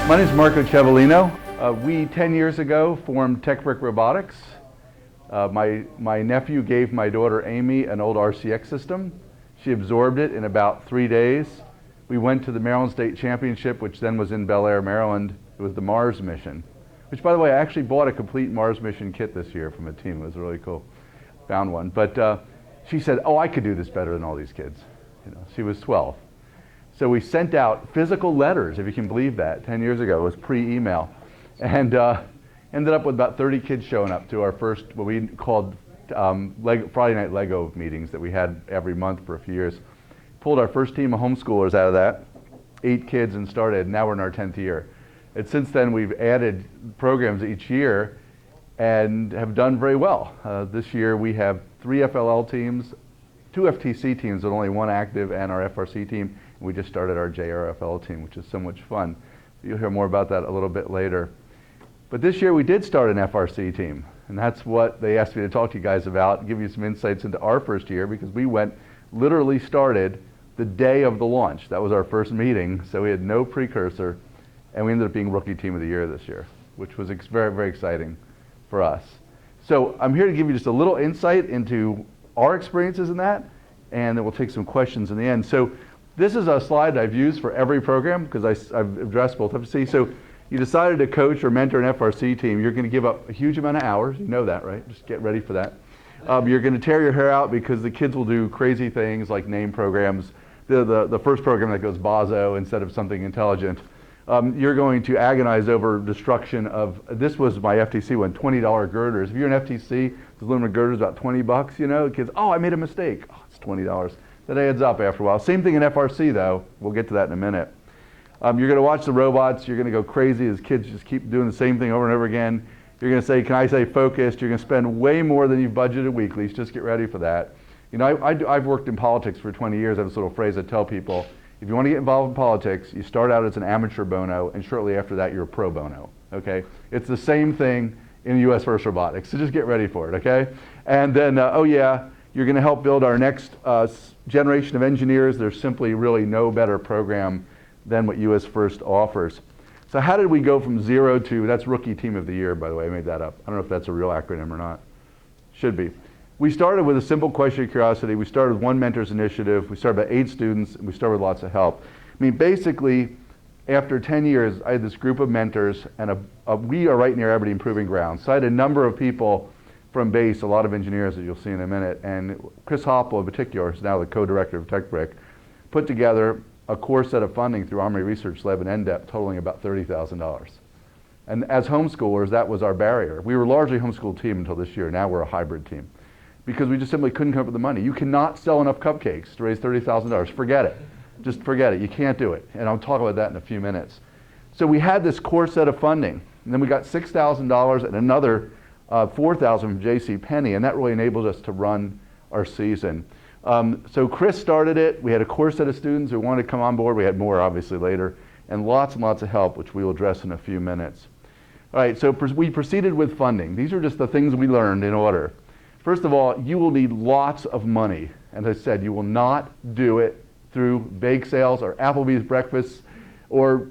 My name is Marco Cevellino. We 10 years ago formed TechBrick Robotics. My nephew gave my daughter Amy an old RCX system. She absorbed it in about 3 days. We went to the Maryland State Championship, which then was in Bel Air, Maryland. It was the Mars mission, which, by the way, I actually bought a complete Mars mission kit this year from a team. It was really cool. Found one. But she said, oh, I could do this better than all these kids. You know, she was 12. So we sent out physical letters, if you can believe that, 10 years ago. It was pre-email. And ended up with about 30 kids showing up to our first, what we called Friday night Lego meetings that we had every month for a few years. Pulled our first team of homeschoolers out of that, 8 kids, and started. Now we're in our 10th year. And since then, we've added programs each year and have done very well. This year, we have 3 FLL teams, 2 FTC teams, but only 1 active, and our FRC team. We just started our JRFL team, which is so much fun. You'll hear more about that a little bit later. But this year we did start an FRC team, and that's what they asked me to talk to you guys about, give you some insights into our first year, because we literally started the day of the launch. That was our first meeting, so we had no precursor, and we ended up being Rookie Team of the Year this year, which was very, very exciting for us. So I'm here to give you just a little insight into our experiences in that, and then we'll take some questions in the end. So this is a slide I've used for every program because I've addressed both FRC. So you decided to coach or mentor an FRC team, you're going to give up a huge amount of hours. You know that, right? Just get ready for that. You're going to tear your hair out because the kids will do crazy things like name programs. The first program that goes Bozo instead of something intelligent. You're going to agonize over destruction of, this was my FTC one, $20 girders. If you're an FTC, the aluminum girder is about 20 bucks, you know, kids, oh, I made a mistake. Oh, it's $20. That adds up after a while. Same thing in FRC though. We'll get to that in a minute. You're going to watch the robots. You're going to go crazy as kids just keep doing the same thing over and over again. You're going to say, can I say focused? You're going to spend way more than you've budgeted weekly. Just get ready for that. You know, I've worked in politics for 20 years. I have this little phrase I tell people. If you want to get involved in politics, you start out as an amateur bono, and shortly after that, you're a pro bono, okay? It's the same thing in US First Robotics, so just get ready for it, okay? And then, oh yeah, you're going to help build our next generation of engineers. There's simply really no better program than what US First offers. So how did we go from 0 to, that's Rookie Team of the Year, by the way, I made that up. I don't know if that's a real acronym or not. Should be. We started with a simple question of curiosity. We started with 1 mentors initiative. We started with 8 students, and we started with lots of help. I mean, basically, after 10 years, I had this group of mentors, and we are right near Aberdeen Proving Ground. So I had a number of people from base, a lot of engineers that you'll see in a minute, and Chris Hoppel in particular, who's now the co-director of TechBrick, put together a core set of funding through Armory Research Lab and NDEP totaling about $30,000. And as homeschoolers, that was our barrier. We were a largely homeschooled team until this year. Now we're a hybrid team because we just simply couldn't come up with the money. You cannot sell enough cupcakes to raise $30,000. Forget it. Just forget it. You can't do it. And I'll talk about that in a few minutes. So we had this core set of funding, and then we got $6,000 and another $4,000 from JCPenney, and that really enabled us to run our season. So Chris started it. We had a core set of students who wanted to come on board. We had more, obviously, later, and lots of help, which we will address in a few minutes. All right, so we proceeded with funding. These are just the things we learned in order. First of all, you will need lots of money. As I said, you will not do it through bake sales or Applebee's breakfasts or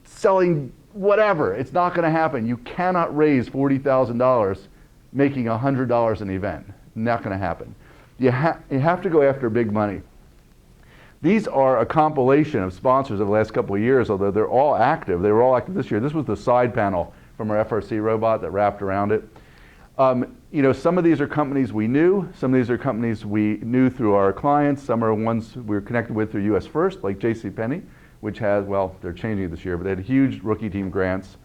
selling whatever. It's not going to happen. You cannot raise $40,000 making $100 an event. Not going to happen. You have to go after big money. These are a compilation of sponsors of the last couple of years, although they're all active. They were all active this year. This was the side panel from our FRC robot that wrapped around it. You know, some of these are companies we knew. Some of these are companies we knew through our clients. Some are ones we were connected with through US First, like JCPenney, which has, well, they're changing this year, but they had huge Rookie Team grants.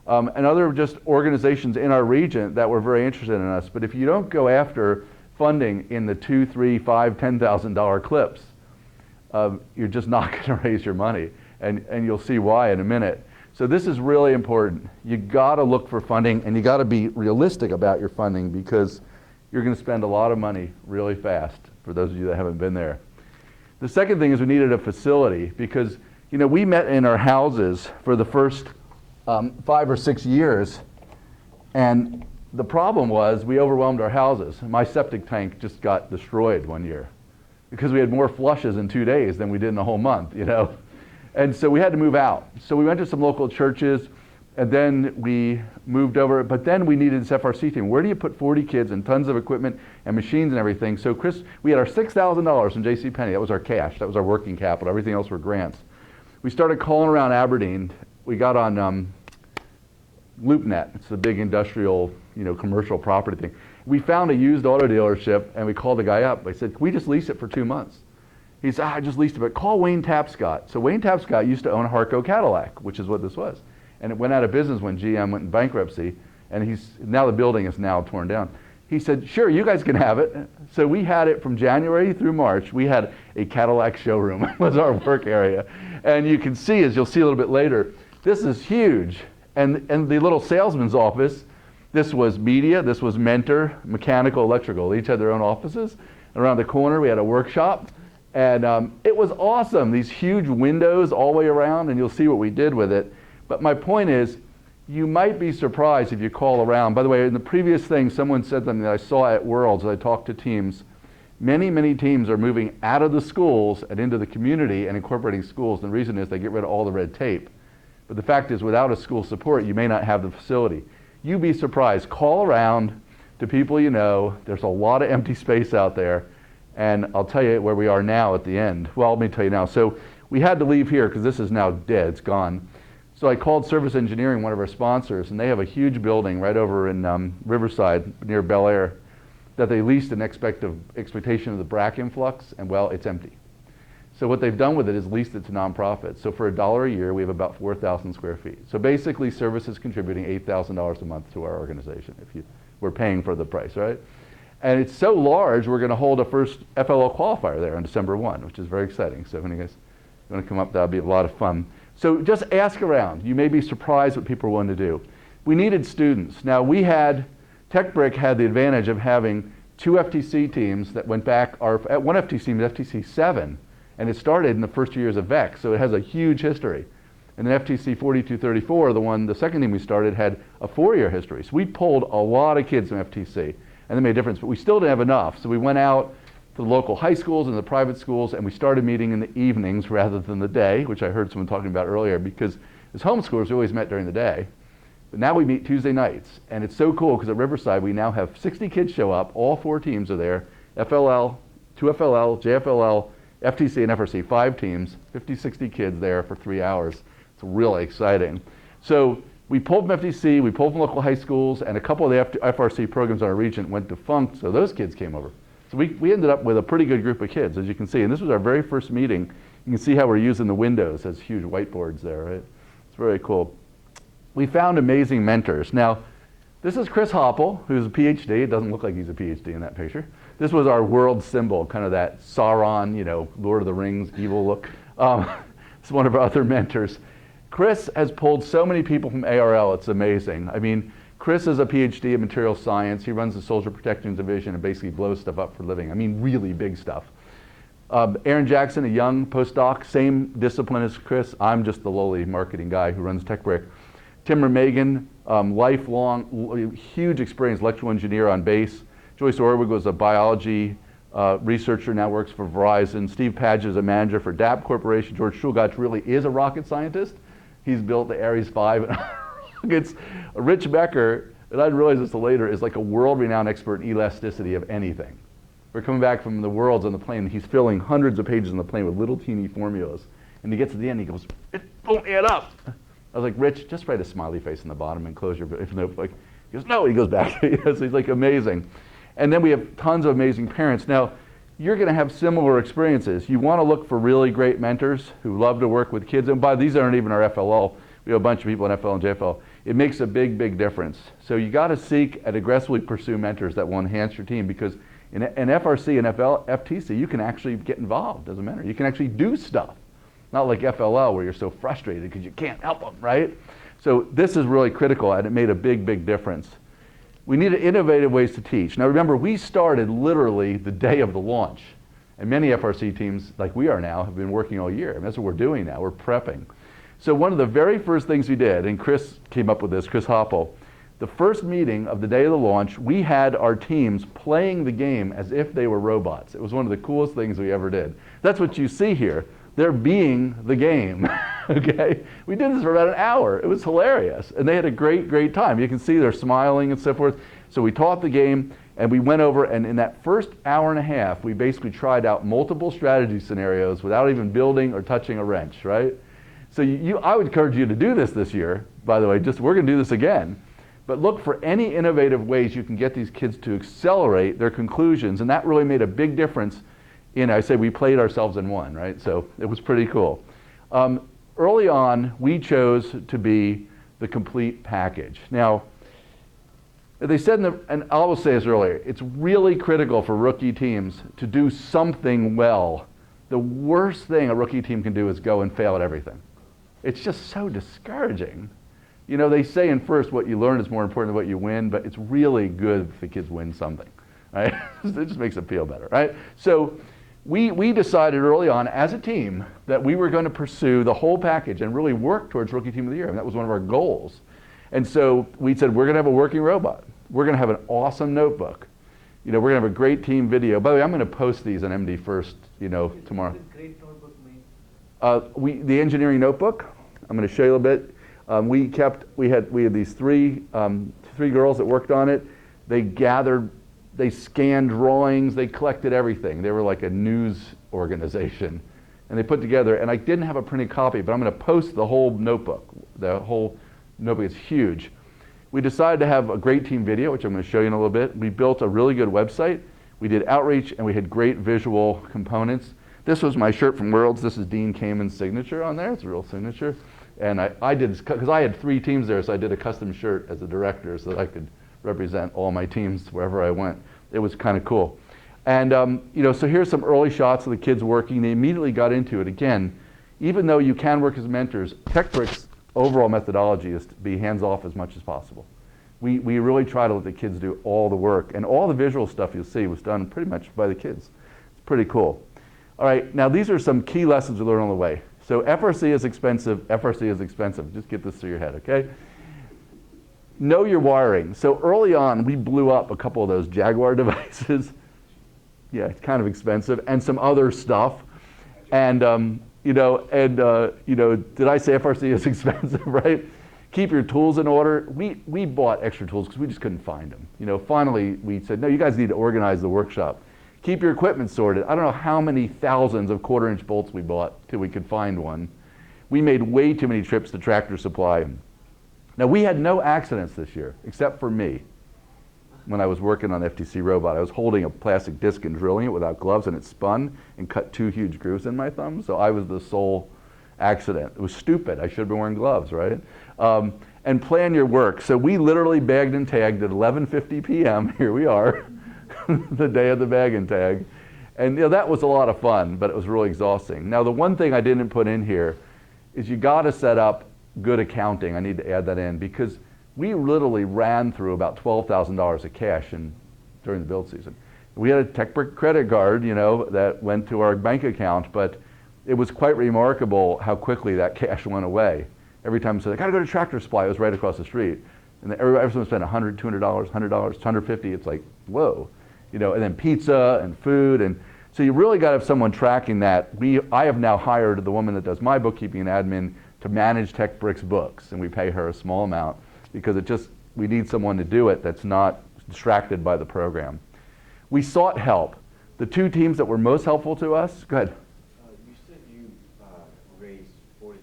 And other just organizations in our region that were very interested in us. But if you don't go after funding in the $2,000, $3,000, $5,000, $10,000 clips, you're just not going to raise your money. And you'll see why in a minute. So this is really important. You got to look for funding, and you got to be realistic about your funding because you're going to spend a lot of money really fast, for those of you that haven't been there. The second thing is we needed a facility because, you know, we met in our houses for the first 5 or 6 years, and the problem was we overwhelmed our houses. My septic tank just got destroyed one year because we had more flushes in 2 days than we did in a whole month, you know. And so we had to move out. So we went to some local churches, and then we moved over, but then we needed this FRC team. Where do you put 40 kids and tons of equipment and machines and everything? So Chris, we had our $6,000 from JCPenney. That was our cash. That was our working capital. Everything else were grants. We started calling around Aberdeen. We got on LoopNet. It's the big industrial, commercial property thing. We found a used auto dealership, and we called the guy up. I said, can we just lease it for 2 months? He said, I just leased it, but call Wayne Tapscott. So Wayne Tapscott used to own Harco Cadillac, which is what this was. And it went out of business when GM went in bankruptcy, and now the building is now torn down. He said, sure, you guys can have it. So we had it from January through March. We had a Cadillac showroom. was our work area. And you can see, as you'll see a little bit later, this is huge. And the little salesman's office, this was media, this was mentor, mechanical, electrical. They each had their own offices. Around the corner, we had a workshop. And it was awesome, these huge windows all the way around, and you'll see what we did with it. But my point is, you might be surprised if you call around. By the way, in the previous thing, someone said something that I saw at Worlds as I talked to teams. Many, many teams are moving out of the schools and into the community and incorporating schools. And the reason is they get rid of all the red tape. But the fact is, without a school support, you may not have the facility. You'd be surprised. Call around to people you know. There's a lot of empty space out there. And I'll tell you where we are now at the end. Well, let me tell you now. So we had to leave here because this is now dead. It's gone. So I called Service Engineering, one of our sponsors, and they have a huge building right over in Riverside near Bel Air that they leased in expectation of the BRAC influx, and well, it's empty. So what they've done with it is leased it to nonprofits. So for $1 a year, we have about 4,000 square feet. So basically, Service is contributing $8,000 a month to our organization if we're paying for the price, right? And it's so large, we're going to hold a first FLL qualifier there on December 1, which is very exciting. So if you guys want to come up, that'll be a lot of fun. So just ask around. You may be surprised what people are willing to do. We needed students. Now TechBrick had the advantage of having 2 FTC teams that went back. One FTC team is FTC 7, and it started in the first years of VEX, so it has a huge history. And then FTC 4234, the second team we started, had a 4-year history. So we pulled a lot of kids from FTC. And they made a difference, but we still didn't have enough. So we went out to the local high schools and the private schools, and we started meeting in the evenings rather than the day, which I heard someone talking about earlier, because as homeschoolers, we always met during the day. But now we meet Tuesday nights, and it's so cool because at Riverside, we now have 60 kids show up. All 4 teams are there, FLL, 2FLL, JFLL, FTC, and FRC, 5 teams, 50, 60 kids there for 3 hours. It's really exciting. So we pulled from FTC, we pulled from local high schools, and a couple of the FRC programs in our region went defunct, so those kids came over. So we ended up with a pretty good group of kids, as you can see. And this was our very first meeting. You can see how we're using the windows as huge whiteboards there, right? It's very cool. We found amazing mentors. Now, this is Chris Hopple, who's a PhD. It doesn't look like he's a PhD in that picture. This was our world symbol, kind of that Sauron, Lord of the Rings, evil look. It's one of our other mentors. Chris has pulled so many people from ARL, it's amazing. I mean, Chris is a PhD in material science. He runs the Soldier Protection Division and basically blows stuff up for a living. I mean, really big stuff. Aaron Jackson, a young postdoc, same discipline as Chris. I'm just the lowly marketing guy who runs TechBrick. Tim Remagan, lifelong, huge experience, electrical engineer on base. Joyce Orwig was a biology researcher, now works for Verizon. Steve Padgett is a manager for DAP Corporation. George Schulgatz really is a rocket scientist. He's built the Ares 5 rockets. Rich Becker, and I didn't realize this till later, is like a world-renowned expert in elasticity of anything. We're coming back from the Worlds on the plane. He's filling hundreds of pages on the plane with little teeny formulas. And he gets to the end, he goes, it won't add up. I was like, Rich, just write a smiley face in the bottom and close your notebook. He goes, no, he goes back. So he's like, amazing. And then we have tons of amazing parents. Now, you're going to have similar experiences. You want to look for really great mentors who love to work with kids. And these aren't even our FLL. We have a bunch of people in FL and JFL. It makes a big, big difference. So you got to seek and aggressively pursue mentors that will enhance your team, because in FRC and FTC, you can actually get involved as a mentor. You can actually do stuff. Not like FLL where you're so frustrated because you can't help them, right? So this is really critical, and it made a big, big difference. We needed innovative ways to teach. Now remember, we started literally the day of the launch. And many FRC teams, like we are now, have been working all year. And that's what we're doing now, we're prepping. So one of the very first things we did, and Chris came up with this, Chris Hopple, the first meeting of the day of the launch, we had our teams playing the game as if they were robots. It was one of the coolest things we ever did. That's what you see here. They're being the game, okay? We did this for about an hour. It was hilarious. And they had a great, great time. You can see they're smiling and so forth. So we taught the game, and we went over, and in that first hour and a half, we basically tried out multiple strategy scenarios without even building or touching a wrench, right? So I would encourage you to do this year, by the way. We're going to do this again. But look for any innovative ways you can get these kids to accelerate their conclusions, and that really made a big difference. I say we played ourselves and won, right? So it was pretty cool. Early on, we chose to be the complete package. Now, they said, and I will say this earlier, it's really critical for rookie teams to do something well. The worst thing a rookie team can do is go and fail at everything. It's just so discouraging. You know, they say in first what you learn is more important than what you win, but it's really good if the kids win something, right? It just makes them feel better, right? So we decided early on as a team that we were going to pursue the whole package and really work towards Rookie Team of the Year. And that was one of our goals. And so we said, we're going to have a working robot. We're going to have an awesome notebook. You know, we're going to have a great team video. By the way, I'm going to post these on MD First, tomorrow. Great notebook made? The engineering notebook, I'm going to show you a little bit. We had these three girls that worked on it. They scanned drawings, they collected everything. They were like a news organization. And they put together, and I didn't have a printed copy, but I'm going to post the whole notebook. The whole notebook is huge. We decided to have a great team video, which I'm going to show you in a little bit. We built a really good website. We did outreach, and we had great visual components. This was my shirt from Worlds. This is Dean Kamen's signature on there. It's a real signature. And I did, because I had 3 teams there, so I did a custom shirt as a director so that I could represent all my teams wherever I went. It was kind of cool. And so here's some early shots of the kids working. They immediately got into it. Again, even though you can work as mentors, TechBrick's overall methodology is to be hands-off as much as possible. We really try to let the kids do all the work. And all the visual stuff you'll see was done pretty much by the kids. It's pretty cool. All right, now these are some key lessons we learned on the way. So FRC is expensive, FRC is expensive. Just get this through your head, okay? Know your wiring. So early on, we blew up a couple of those Jaguar devices. Yeah, it's kind of expensive, and some other stuff. And, did I say FRC is expensive, right? Keep your tools in order. We bought extra tools because we just couldn't find them. Finally, we said, no, you guys need to organize the workshop. Keep your equipment sorted. I don't know how many thousands of 1/4-inch bolts we bought till we could find one. We made way too many trips to Tractor Supply. Now, we had no accidents this year, except for me. When I was working on FTC Robot, I was holding a plastic disc and drilling it without gloves, and it spun and cut 2 huge grooves in my thumb, so I was the sole accident. It was stupid. I should have been wearing gloves, right? And plan your work. So we literally bagged and tagged at 11:50 p.m. Here we are, the day of the bag and tag. And that was a lot of fun, but it was really exhausting. Now, the one thing I didn't put in here is you got to set up good accounting. I need to add that in because we literally ran through about $12,000 of cash during the build season. We had a TechBrick credit card, that went to our bank account, but it was quite remarkable how quickly that cash went away. Every time I said, I got to go to Tractor Supply, it was right across the street. And everyone spent $100, $200, $100, $150. It's like, whoa. And then pizza and food. And so you really got to have someone tracking that. I have now hired the woman that does my bookkeeping and admin to manage TechBrick's books. And we pay her a small amount because we need someone to do it that's not distracted by the program. We sought help. The 2 teams that were most helpful to us, go ahead. You said you raised $40,000, and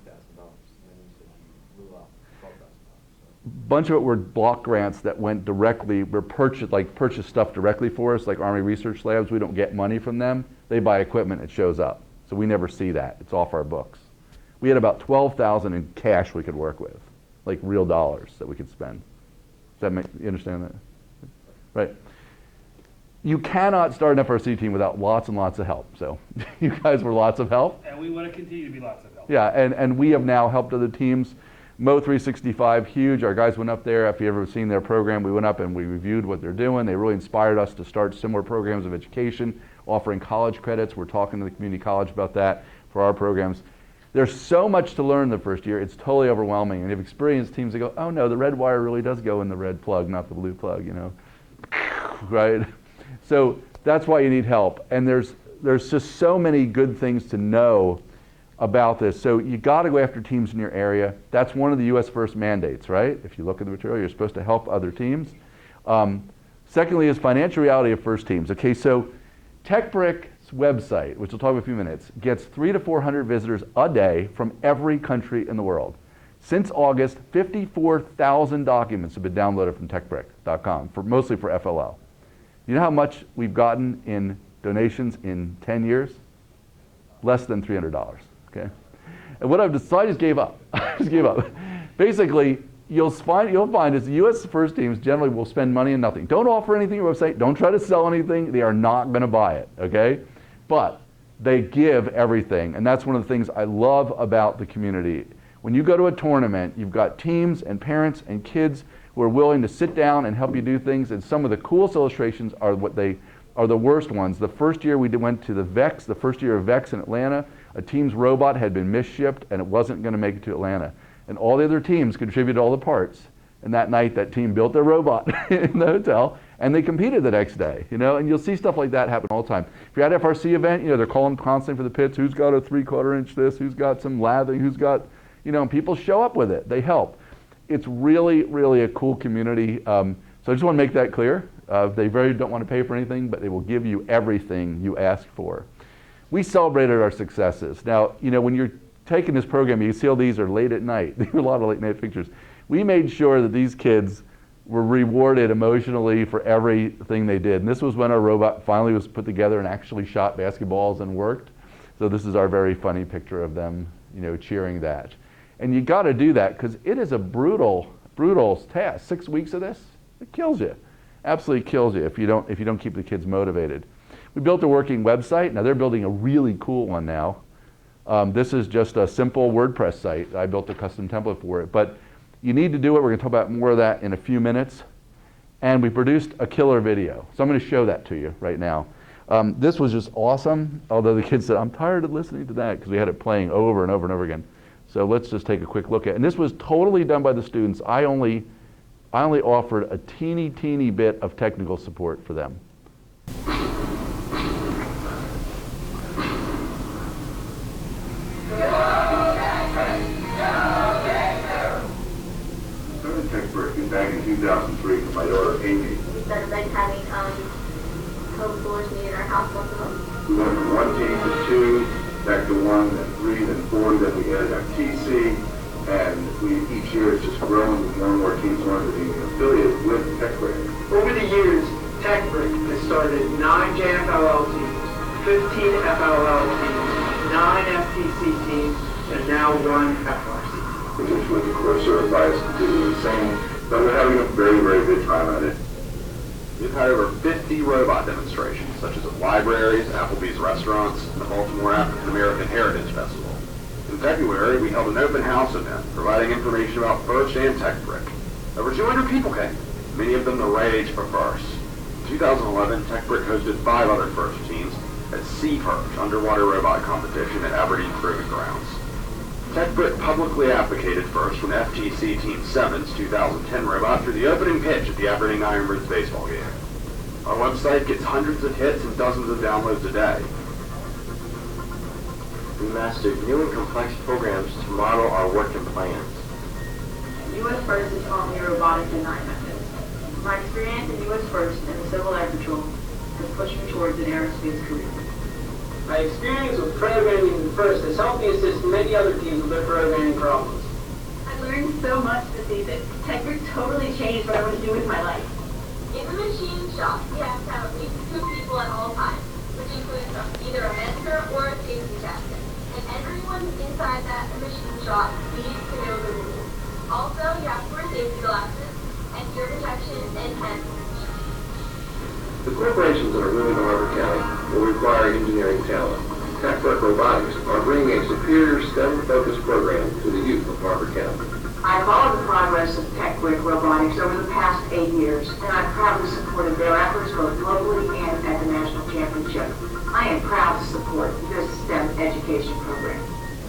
then you said you blew up $12,000. A bunch of it were block grants that went directly, purchase stuff directly for us, like Army Research Labs. We don't get money from them. They buy equipment, it shows up. So we never see that. It's off our books. We had about $12,000 in cash we could work with, like real dollars that we could spend. You understand that? Right. You cannot start an FRC team without lots and lots of help. So you guys were lots of help. And we want to continue to be lots of help. Yeah, and we have now helped other teams. Mo 365, huge. Our guys went up there. If you've ever seen their program, we went up and we reviewed what they're doing. They really inspired us to start similar programs of education, offering college credits. We're talking to the community college about that for our programs. There's so much to learn the first year. It's totally overwhelming. And you have experienced teams that go, oh no, the red wire really does go in the red plug, not the blue plug, right? So that's why you need help. And there's just so many good things to know about this. So you got to go after teams in your area. That's one of the US First mandates, right? If you look at the material, you're supposed to help other teams. Secondly is financial reality of FIRST teams. Okay, so TechBrick's website, which we'll talk about in a few minutes, gets 300 to 400 visitors a day from every country in the world. Since August, 54,000 documents have been downloaded from techbrick.com, mostly for FLL. You know how much we've gotten in donations in 10 years? Less than $300, okay? And what I've decided, I just gave up. I just gave up. Basically, you'll find is the US First teams generally will spend money on nothing. Don't offer anything on your website. Don't try to sell anything. They are not going to buy it, okay? But they give everything, and that's one of the things I love about the community. When you go to a tournament, you've got teams and parents and kids who are willing to sit down and help you do things, and some of the coolest illustrations are the worst ones. The first year we went to the VEX, the first year of VEX in Atlanta, a team's robot had been misshipped and it wasn't going to make it to Atlanta. And all the other teams contributed all the parts. And that night, that team built their robot in the hotel, and they competed the next day, you know? And you'll see stuff like that happen all the time. If you're at FRC event, you know, they're calling constantly for the pits. Who's got a 3/4 inch this? Who's got some lathering? Who's got, you know, and people show up with it. They help. It's really, really a cool community. So I just want to make that clear. They very don't want to pay for anything, but they will give you everything you ask for. We celebrated our successes. Now, you know, when you're taking this program, you see all these are late at night. There are a lot of late night pictures. We made sure that these kids were rewarded emotionally for everything they did. And this was when our robot finally was put together and actually shot basketballs and worked. So this is our very funny picture of them, you know, cheering that. And you got to do that because it is a brutal, brutal task. 6 weeks of this, it kills you. Absolutely kills you if you don't keep the kids motivated. We built a working website. Now they're building a really cool one now. This is just a simple WordPress site. I built a custom template for it, but you need to do it. We're going to talk about more of that in a few minutes. And we produced a killer video. So I'm going to show that to you right now. This was just awesome, although the kids said, I'm tired of listening to that because we had it playing over and over and over again. So let's just take a quick look at it. And this was totally done by the students. I only offered a teeny bit of technical support for them. Started TechBrick back in 2003 with my daughter Amy. We started like having homeschoolers meet in our house once a month. We went from 1 team to 2, back to 1, then 3, then 4, then we added FTC, and each year it's just grown with more and more teams wanting to be affiliated with TechBrick. Over the years, TechBrick has started 9 JFLL teams, 15 FLL teams, 9 FTC teams, and now 1 FRC. Which would, of course, certify us to do the same, but we're having a very, very good time at it. We've had over 50 robot demonstrations, such as at libraries, Applebee's restaurants, and the Baltimore African American Heritage Festival. In February, we held an open house event, providing information about FIRST and TechBrick. Over 200 people came, many of them the rage for FIRST. In 2011, TechBrick hosted 5 other FIRST teams at SeaPerch underwater robot competition at Aberdeen Proving Grounds. TechBrick publicly advocated FIRST when FTC Team 7's 2010 robot threw the opening pitch at the Aberdeen Ironbirds baseball game. Our website gets hundreds of hits and dozens of downloads a day. We mastered new and complex programs to model our work and plans. US First has taught me robotic design methods. My experience in US First and the Civil Air Patrol has pushed me towards an aerospace career. My experience with programming in FIRST has helped me assist many other teams with their programming problems. I learned so much this season. TechBrick totally changed what I want to do with my life. In the machine shop, we have to have at least 2 people at all times, which includes either a mentor or a safety captain. And everyone inside that machine shop needs to know the rules. Also, you have to wear safety glasses and ear protection and hands. The corporations that are moving to Harvard County will require engineering talent. TechBrick Robotics are bringing a superior STEM-focused program to the youth of Harvard County. I followed the progress of TechBrick Robotics over the past 8 years, and I've proudly supported their efforts both globally and at the national championship. I am proud to support this STEM education program.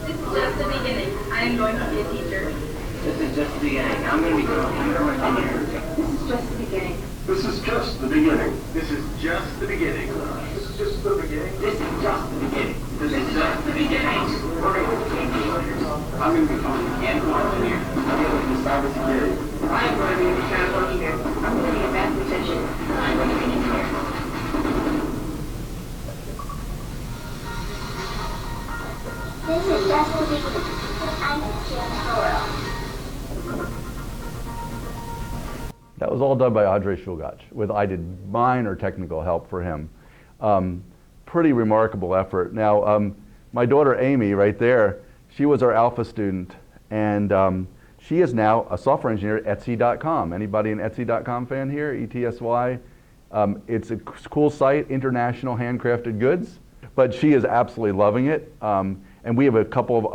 This is just the beginning. I am going to be a teacher. This is just the beginning. I'm going to become a computer engineer. This is just the beginning. This is just the beginning. This is just the beginning. This is just the beginning. This is just the beginning. This is just the beginning. Working with I'm going to become a mechanical engineer. I'm going to be cybersecurity. I'm going to be a mechanical engineer. I'm going to be a mathematician. I'm going to be an engineer. This is Justin Bieber. I'm Jim That was all done by Andrei Shulgach. I did minor technical help for him. Pretty remarkable effort. Now, my daughter Amy, right there, she was our alpha student, and she is now a software engineer at Etsy.com. Anybody an Etsy.com fan here? ETSY. It's a cool site, international handcrafted goods, but she is absolutely loving it. And we have a couple of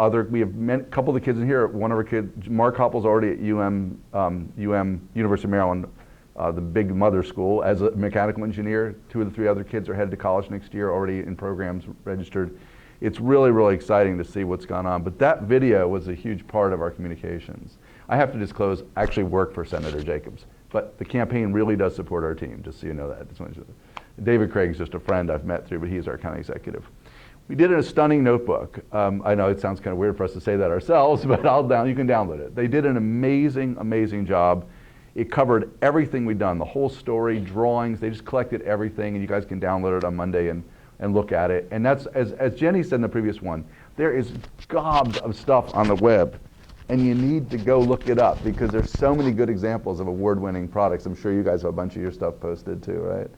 couple of the kids in here. One of our kids, Mark Hoppel's already at University of Maryland, the big mother school, as a mechanical engineer. 2 of the 3 other kids are headed to college next year, already in programs registered. It's really, really exciting to see what's gone on. But that video was a huge part of our communications. I have to disclose, I actually work for Senator Jacobs, but the campaign really does support our team, just so you know that. David Craig's just a friend I've met through, but he's our county executive. We did a stunning notebook. I know it sounds kind of weird for us to say that ourselves, but you can download it. They did an amazing, amazing job. It covered everything we've done, the whole story, drawings. They just collected everything, and you guys can download it on Monday and look at it. And that's, as Jenny said in the previous one, there is gobs of stuff on the web, and you need to go look it up because there's so many good examples of award-winning products. I'm sure you guys have a bunch of your stuff posted too, right?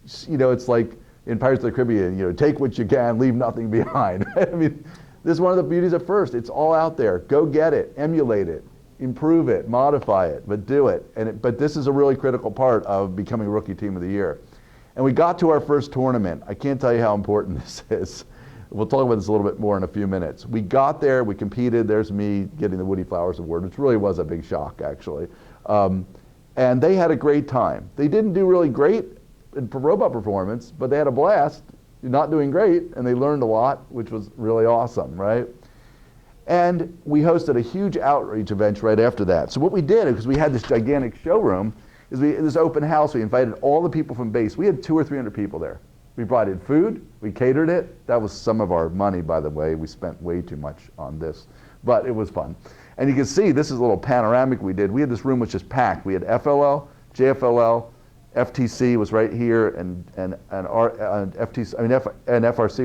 It's like in Pirates of the Caribbean, take what you can, leave nothing behind. I mean, this is one of the beauties of FIRST. It's all out there. Go get it, emulate it, improve it, modify it, but do it. But this is a really critical part of becoming Rookie Team of the Year. And we got to our first tournament. I can't tell you how important this is. We'll talk about this a little bit more in a few minutes. We got there, we competed. There's me getting the Woody Flowers Award, which really was a big shock, actually. And they had a great time. They didn't do really great in robot performance, but they had a blast, not doing great, and they learned a lot, which was really awesome, right? And we hosted a huge outreach event right after that. So what we did, because we had this gigantic showroom, is this open house. We invited all the people from base. We had 200 or 300 people there. We provided food, we catered it. That was some of our money, by the way. We spent way too much on this, but it was fun. And you can see, this is a little panoramic we did. We had this room which was packed. We had FLL, JFLL, FTC was right here, and FRC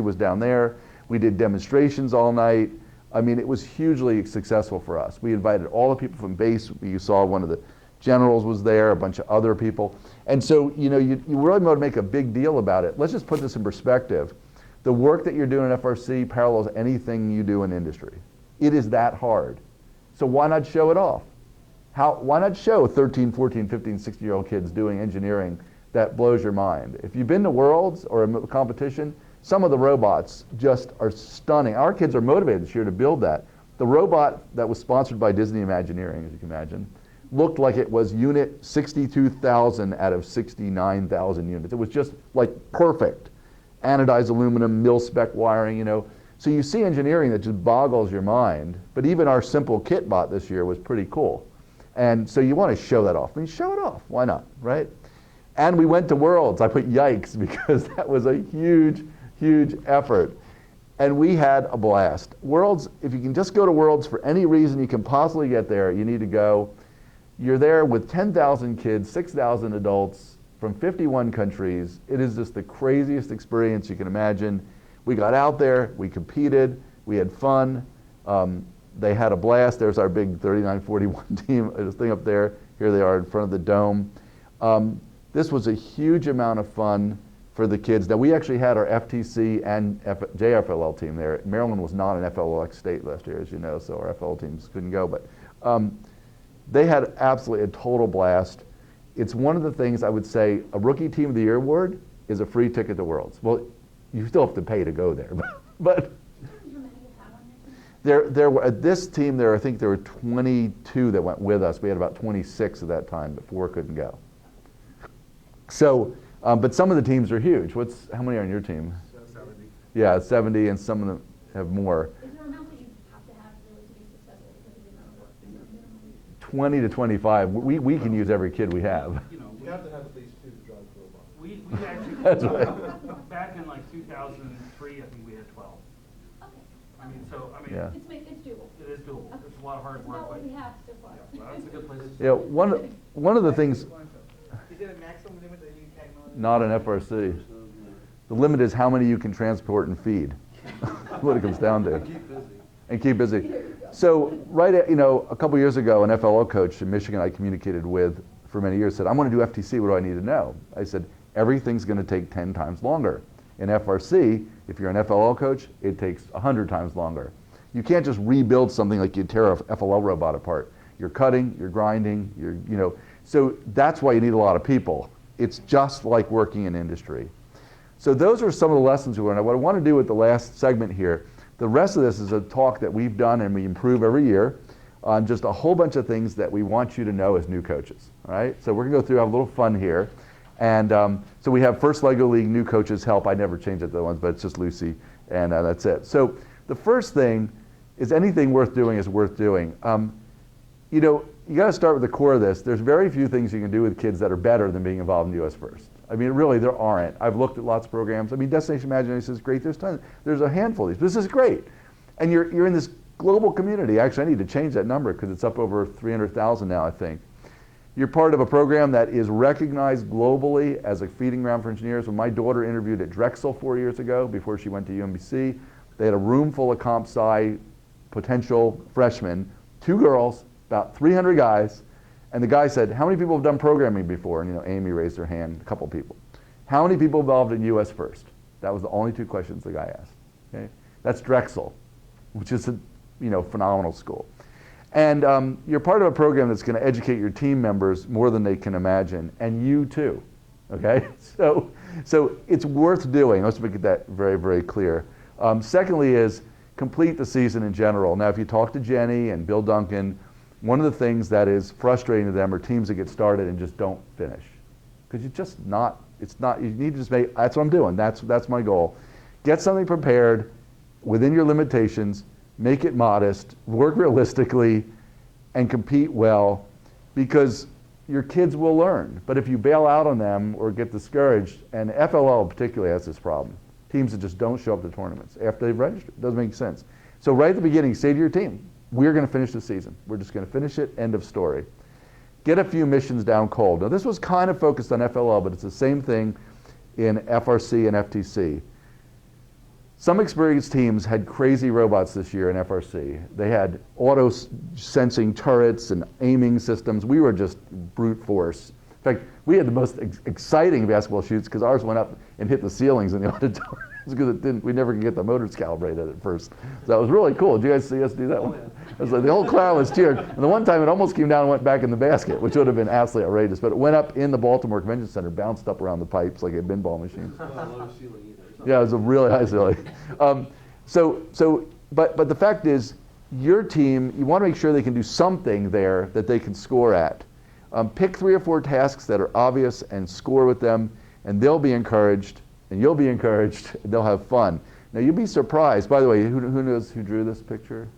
was down there. We did demonstrations all night. I mean, it was hugely successful for us. We invited all the people from base. You saw one of the generals was there, a bunch of other people. And so, you really want to make a big deal about it. Let's just put this in perspective. The work that you're doing in FRC parallels anything you do in industry. It is that hard. So why not show it off? Why not show 13, 14, 15, 16-year-old kids doing engineering that blows your mind? If you've been to Worlds or a competition, some of the robots just are stunning. Our kids are motivated this year to build that. The robot that was sponsored by Disney Imagineering, as you can imagine, looked like it was unit 62,000 out of 69,000 units. It was just like perfect. Anodized aluminum, mil-spec wiring, So you see engineering that just boggles your mind. But even our simple kit bot this year was pretty cool. And so you want to show that off. I mean, show it off. Why not, right? And we went to Worlds. I put yikes because that was a huge, huge effort. And we had a blast. Worlds, if you can just go to Worlds for any reason you can possibly get there, you need to go. You're there with 10,000 kids, 6,000 adults from 51 countries. It is just the craziest experience you can imagine. We got out there, we competed, we had fun. They had a blast. There's our big 3941 team, this thing up there. Here they are in front of the dome. This was a huge amount of fun for the kids. Now, we actually had our FTC and JFLL team there. Maryland was not an FLX state last year, as you know, so our FL teams couldn't go. But they had absolutely a total blast. It's one of the things I would say, a Rookie Team of the Year award is a free ticket to Worlds. Well, you still have to pay to go there, but there were, at this team, I think there were 22 that went with us. We had about 26 at that time, but 4 couldn't go. So, but some of the teams are huge. How many are on your team? 70. Yeah, 70, and some of them have more. Is there an amount that you have to have really to be successful because of the amount of work? Is there a minimum? 20 to 25. We can use every kid we have. You have to have at least 2 to drive the robot. We actually, That's right. back in like 2003, I think we had 12. Okay. I mean, Yeah. It's doable. it is doable. It's a lot of hard It's work, not but what we have so far. well, that's a good place to start. Yeah, one of the things, Is there a maximum limit that you can? not an FRC. The limit is how many you can transport and feed. What it comes down to. And keep busy. So a couple years ago, an FLO coach in Michigan I communicated with for many years said, I want to do FTC, what do I need to know? I said, everything's going to take 10 times longer. In FRC, if you're an FLO coach, it takes 100 times longer. You can't just rebuild something like you tear a FLO robot apart. You're cutting, you're grinding, so that's why you need a lot of people. It's just like working in industry. So those are some of the lessons we learned. What I want to do with the last segment here, the rest of this is a talk that we've done and we improve every year on just a whole bunch of things that we want you to know as new coaches, all right? So we're gonna go through, have a little fun here. And so we have first LEGO League new coaches help. I never change it to the ones, but it's just Lucy, and that's it. So the first thing is anything worth doing is worth doing. You gotta start with the core of this. There's very few things you can do with kids that are better than being involved in US First. I mean, really, there aren't. I've looked at lots of programs. I mean, Destination Imagination is great. There's tons. There's a handful of these. This is great. And you're in this global community. Actually, I need to change that number because it's up over 300,000 now, I think. You're part of a program that is recognized globally as a feeding ground for engineers. When my daughter interviewed at Drexel 4 years ago, before she went to UMBC, they had a room full of comp sci potential freshmen, 2 girls, about 300 guys, and the guy said, how many people have done programming before? And Amy raised her hand, a couple people. How many people involved in US First? That was the only 2 questions the guy asked. Okay? That's Drexel, which is a phenomenal school. And you're part of a program that's going to educate your team members more than they can imagine, and you too. Okay? So it's worth doing. Let's make that very, very clear. Secondly is complete the season in general. Now, if you talk to Jenny and Bill Duncan, one of the things that is frustrating to them are teams that get started and just don't finish. Because you need to just make, that's what I'm doing, that's my goal. Get something prepared within your limitations, make it modest, work realistically, and compete well, because your kids will learn. But if you bail out on them or get discouraged, and FLL particularly has this problem, teams that just don't show up to tournaments after they've registered, it doesn't make sense. So right at the beginning, say to your team, we're going to finish the season. We're just going to finish it, end of story. Get a few missions down cold. Now this was kind of focused on FLL, but it's the same thing in FRC and FTC. Some experienced teams had crazy robots this year in FRC. They had auto-sensing turrets and aiming systems. We were just brute force. In fact, we had the most exciting basketball shoots because ours went up and hit the ceilings in the auditorium because we never could get the motors calibrated at first. So that was really cool. Did you guys see us do that one? It was like the whole crowd was cheering. And the one time it almost came down and went back in the basket, which would have been absolutely outrageous. But it went up in the Baltimore Convention Center, bounced up around the pipes like a pinball machine. Yeah, it was a really high ceiling. But the fact is, your team, you want to make sure they can do something there that they can score at. Pick 3 or 4 tasks that are obvious and score with them, and they'll be encouraged, and you'll be encouraged, and they'll have fun. Now you'll be surprised. By the way, who knows who drew this picture?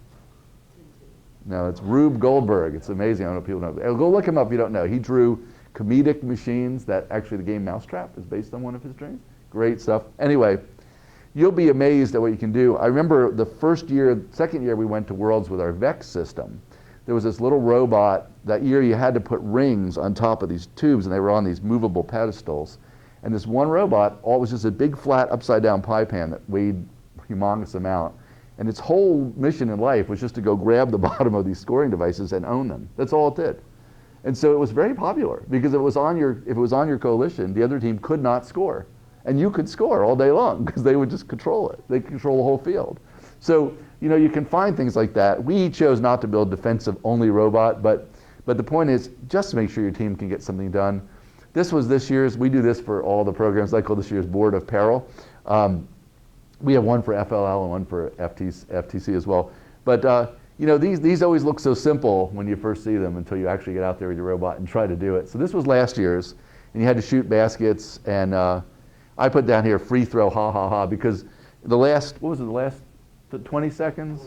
No, it's Rube Goldberg. It's amazing. I don't know if people know. Go look him up if you don't know. He drew comedic machines that actually the game Mousetrap is based on one of his dreams. Great stuff. Anyway, you'll be amazed at what you can do. I remember the second year we went to Worlds with our VEX system. There was this little robot. That year you had to put rings on top of these tubes, and they were on these movable pedestals. And this one robot, all was just a big flat upside down pie pan that weighed a humongous amount. And its whole mission in life was just to go grab the bottom of these scoring devices and own them. That's all it did. And so it was very popular because if it was on your coalition, the other team could not score. And you could score all day long because they would just control it. They control the whole field. So, you can find things like that. We chose not to build defensive-only robot, but the point is just to make sure your team can get something done. This was this year's, we do this for all the programs. I call this year's Board of Peril. We have one for FLL and one for FTC as well. But these always look so simple when you first see them until you actually get out there with your robot and try to do it. So this was last year's, and you had to shoot baskets, and I put down here free throw, ha ha ha, because the last 20 seconds?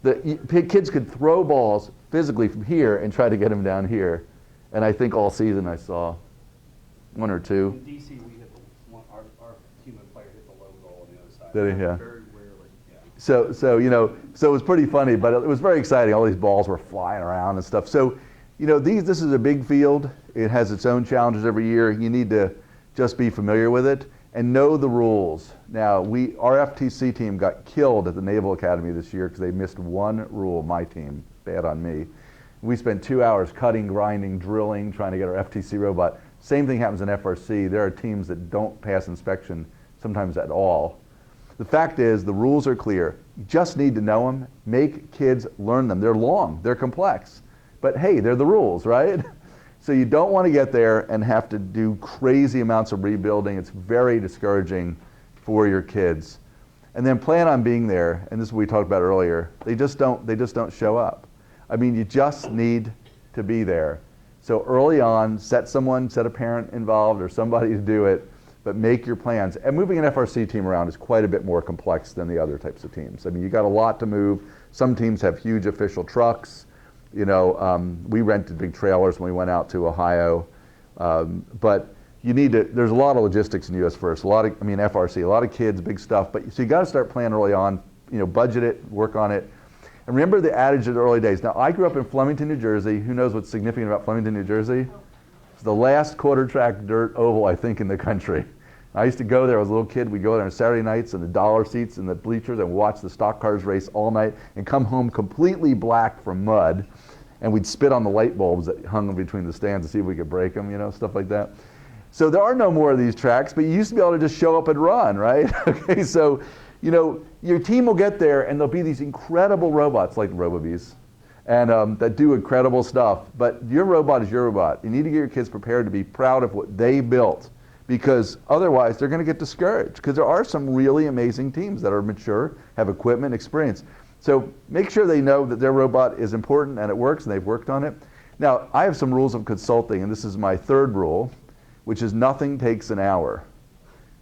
The kids could throw balls physically from here and try to get them down here. And I think all season I saw 1 or 2. In DC, we hit our human player hit the low goal on the other side. Did he? Yeah. Very rarely. Yeah. So it was pretty funny, but it was very exciting. All these balls were flying around and stuff. So, this is a big field. It has its own challenges every year. You need to just be familiar with it and know the rules. Now, our FTC team got killed at the Naval Academy this year because they missed one rule, my team, bad on me. We spent 2 hours cutting, grinding, drilling, trying to get our FTC robot. Same thing happens in FRC. There are teams that don't pass inspection sometimes at all. The fact is, the rules are clear. You just need to know them. Make kids learn them. They're long, they're complex, but hey, they're the rules, right? So you don't want to get there and have to do crazy amounts of rebuilding. It's very discouraging for your kids. And then plan on being there, and this is what we talked about earlier. They just don't show up. I mean, you just need to be there. So early on, set a parent involved or somebody to do it, but make your plans. And moving an FRC team around is quite a bit more complex than the other types of teams. I mean, you got a lot to move. Some teams have huge official trucks. We rented big trailers when we went out to Ohio. But there's a lot of logistics in US First, FRC, a lot of kids, big stuff. So you got to start planning early on, budget it, work on it. And remember the adage of the early days. Now, I grew up in Flemington, New Jersey. Who knows what's significant about Flemington, New Jersey? It's the last quarter track dirt oval, I think, in the country. I used to go there as a little kid. We'd go there on Saturday nights in the dollar seats in the bleachers and watch the stock cars race all night and come home completely black from mud. And we'd spit on the light bulbs that hung in between the stands to see if we could break them, stuff like that. So there are no more of these tracks, but you used to be able to just show up and run, right? Okay, so, your team will get there and there'll be these incredible robots like RoboBees and that do incredible stuff. But your robot is your robot. You need to get your kids prepared to be proud of what they built, because otherwise they're going to get discouraged, because there are some really amazing teams that are mature, have equipment, experience. So make sure they know that their robot is important and it works and they've worked on it. Now, I have some rules of consulting, and this is my third rule, which is nothing takes an hour.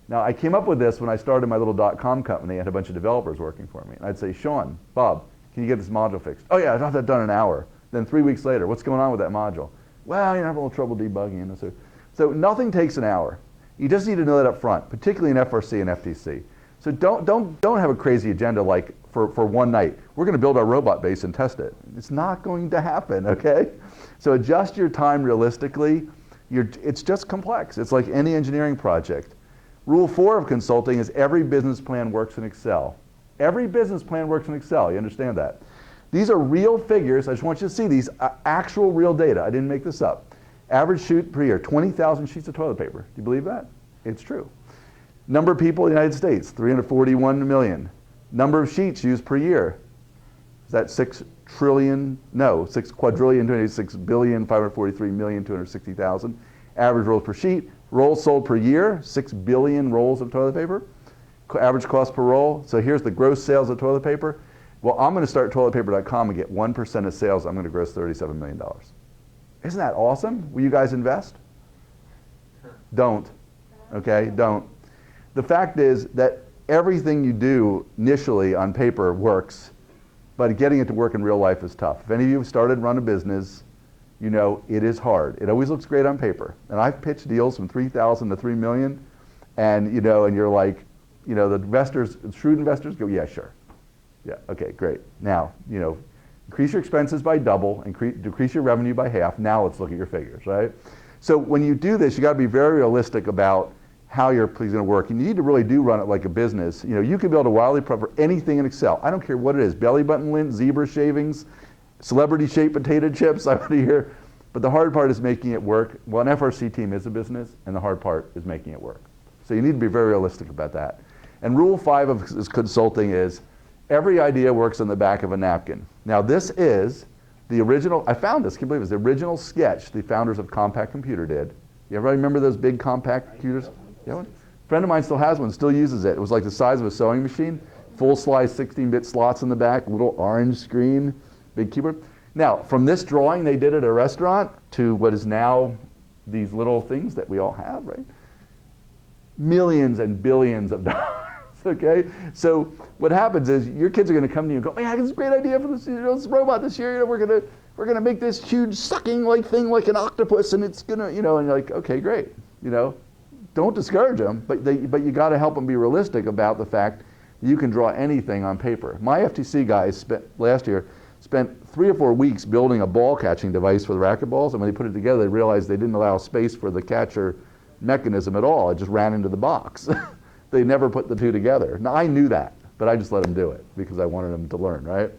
Now, I came up with this when I started my little .com company. I had a bunch of developers working for me. And I'd say, Sean, Bob, can you get this module fixed? Oh yeah, I'd have that done in an hour. Then 3 weeks later, what's going on with that module? Well, you have a little trouble debugging. So nothing takes an hour. You just need to know that up front, particularly in FRC and FTC. So don't have a crazy agenda like for one night. We're going to build our robot base and test it. It's not going to happen, okay? So adjust your time realistically. It's just complex. It's like any engineering project. Rule 4 of consulting is every business plan works in Excel. Every business plan works in Excel. You understand that? These are real figures. I just want you to see these actual real data. I didn't make this up. Average shoot per year, 20,000 sheets of toilet paper. Do you believe that? It's true. Number of people in the United States, 341 million. Number of sheets used per year. Is that 6 trillion? No, 6 quadrillion, 26 billion, 543 million, 260,000. Average rolls per sheet. Rolls sold per year, 6 billion rolls of toilet paper. Average cost per roll. So here's the gross sales of toilet paper. Well, I'm going to start toiletpaper.com and get 1% of sales. I'm going to gross $37 million. Isn't that awesome? Will you guys invest? Don't. Okay, don't. The fact is that everything you do initially on paper works, but getting it to work in real life is tough. If any of you have started and run a business, it is hard. It always looks great on paper. And I've pitched deals from 3,000 to 3 million, and and you're like, the investors, shrewd investors go, yeah, sure. Yeah, okay, great. Now, increase your expenses by double, decrease your revenue by half. Now let's look at your figures, right? So when you do this, you got to be very realistic about how your please going to work. And you need to really do run it like a business. You can build a wildly proper anything in Excel. I don't care what it is, belly button lint, zebra shavings, celebrity shaped potato chips, I want to hear. But the hard part is making it work. Well, an FRC team is a business, and the hard part is making it work. So you need to be very realistic about that. And rule 5 of consulting is every idea works on the back of a napkin. Now this is the original, I found this, can you believe it, was the original sketch the founders of Compaq Computer did. You ever remember those big Compaq computers? Yeah, one? A friend of mine still has one, still uses it. It was like the size of a sewing machine, full slice 16-bit slots in the back, little orange screen, big keyboard. Now, from this drawing they did at a restaurant to what is now these little things that we all have, right? Millions and billions of dollars, okay? So what happens is your kids are going to come to you and go, man, I got this great idea for this, this robot this year. We're gonna make this huge sucking like thing like an octopus, and it's gonna, and you're like, okay, great, Don't discourage them, but you got to help them be realistic about the fact You can draw anything on paper. My FTC guys last year spent 3 or 4 weeks building a ball catching device for the racquetballs, and when they put it together, they realized they didn't allow space for the catcher mechanism at all. It just ran into the box. They never put the two together. Now, I knew that, but I just let them do it because I wanted them to learn, right?